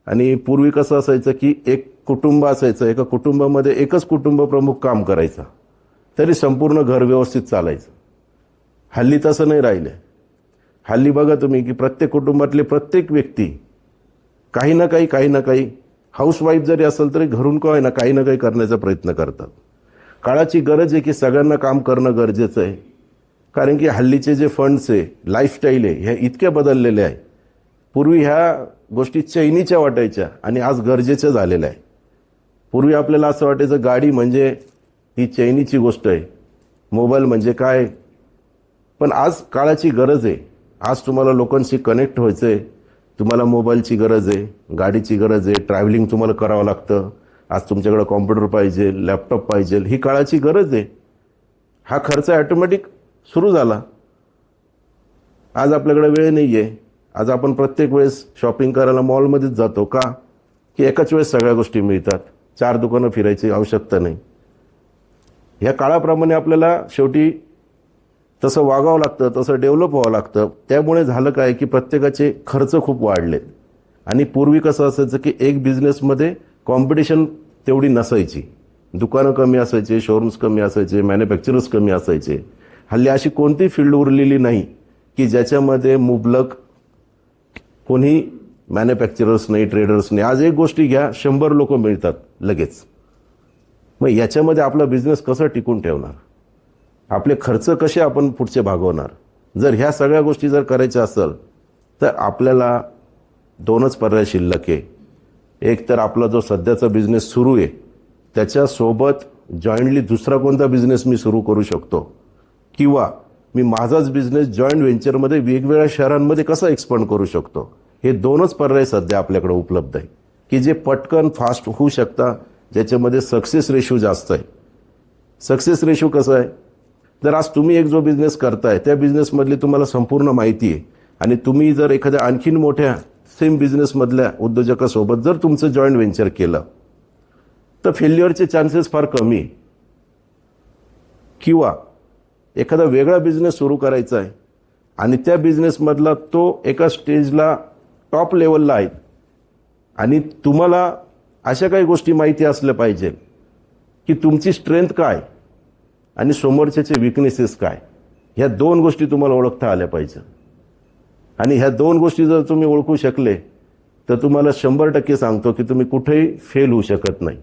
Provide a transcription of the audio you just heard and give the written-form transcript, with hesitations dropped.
आणि पूर्वी कसं असायचं की एक कुटुंब असायचं, एका कुटुंबामध्ये एकच कुटुंब प्रमुख काम करायचा, तरी संपूर्ण घर व्यवस्थित चालायचं. हल्ली तसं नाही राहिलं. हल्ली बघा तुम्ही की प्रत्येक कुटुंबातले प्रत्येक व्यक्ती काही ना काही हाऊसवाईफ जरी असेल तरी घरून काय ना काही करण्याचा प्रयत्न करतात. काळाची गरज आहे की सगळ्यांना काम करणं गरजेचं आहे. कारण की हल्लीचे जे फंड्स आहे, लाईफस्टाईल आहे, ह्या इतक्या बदललेल्या आहे. पूर्वी ह्या गोष्टी चैनीच्या वाटायच्या आणि आज गरजेच्या झालेल्या आहे. पूर्वी आपल्याला असं वाटायचं गाडी म्हणजे ही चैनीची गोष्ट आहे, मोबाईल म्हणजे काय. पण आज काळाची गरज आहे. आज तुम्हाला लोकांशी कनेक्ट व्हायचं आहे, तुम्हाला मोबाईलची गरज आहे, गाडीची गरज आहे, ट्रॅव्हलिंग तुम्हाला करावं लागतं. आज तुमच्याकडे कॉम्प्युटर पाहिजे, लॅपटॉप पाहिजे, ही काळाची गरज आहे. हा खर्च ऑटोमॅटिक सुरू झाला. आज आपल्याकडे वेळ नाही आहे. आज आपण प्रत्येक वेळेस शॉपिंग करायला मॉलमध्येच जातो का, की एकाच वेळेस सगळ्या गोष्टी मिळतात, 4 दुकानं फिरायची आवश्यकता नाही. ह्या काळाप्रमाणे आपल्याला शेवटी तसं वागावं लागतं, तसं डेव्हलप व्हावं लागतं. त्यामुळे झालं काय की प्रत्येकाचे खर्च खूप वाढलेत. आणि पूर्वी कसं असायचं की एक बिझनेसमध्ये कॉम्पिटिशन तेवढी नसायची, दुकानं कमी असायचे, शोरूम्स कमी असायचे, मॅन्युफॅक्चरर्स कमी असायचे. हल्ली अशी कोणती फील्ड उरलेली नाही की ज्याच्यामध्ये मुबलक कोणी मॅन्युफॅक्चरर्स नाही, ट्रेडर्स नाही. आज एक गोष्टी घ्या, 100 लोक मिळतात लगेच. मग याच्यामध्ये आपला बिझनेस कसं टिकून ठेवणार, आपले खर्च कसे आपण पुढचे भागवणार. जर ह्या सगळ्या गोष्टी जर करायच्या असेल तर आपल्याला 2च पर्याय शिल्लक आहे. एक तर आपला जो सध्याचा बिझनेस सुरू आहे त्याच्यासोबत जॉईंटली दुसरा कोणता बिझनेस मी सुरू करू शकतो, किंवा मी माझाच बिझनेस जॉईंट व्हेंचरमध्ये वेगवेगळ्या शहरांमध्ये कसा एक्सपांड करू शकतो. हे 2च पर्याय सध्या आपल्याकडे उपलब्ध आहे की जे पटकन फास्ट होऊ शकता, ज्याच्यामध्ये सक्सेस रेशो जास्त आहे. सक्सेस रेशो कसं आहे, जर आज तुम्ही एक जो बिझनेस करताय त्या बिझनेसमधली तुम्हाला संपूर्ण माहिती आहे आणि तुम्ही जर एखाद्या आणखीन मोठ्या सेम बिझनेसमधल्या उद्योजकासोबत जर तुमचं जॉईंट व्हेंचर केलं तर फेल्युअरचे चान्सेस फार कमी आहे. किंवा एखादा वेगळा बिझनेस सुरू करायचा आहे आणि त्या बिझनेसमधला तो एका स्टेजला टॉप लेवलला आहे आणि तुम्हाला अशा काही गोष्टी माहिती असल्या पाहिजे की तुमची स्ट्रेंथ काय आणि समोरच्याचे विकनेसेस काय. ह्या 2 गोष्टी तुम्हाला ओळखता आल्या पाहिजे. आणि ह्या 2 गोष्टी जर तुम्ही ओळखू शकले तर तुम्हाला 100% सांगतो की तुम्ही कुठेही फेल होऊ शकत नाही.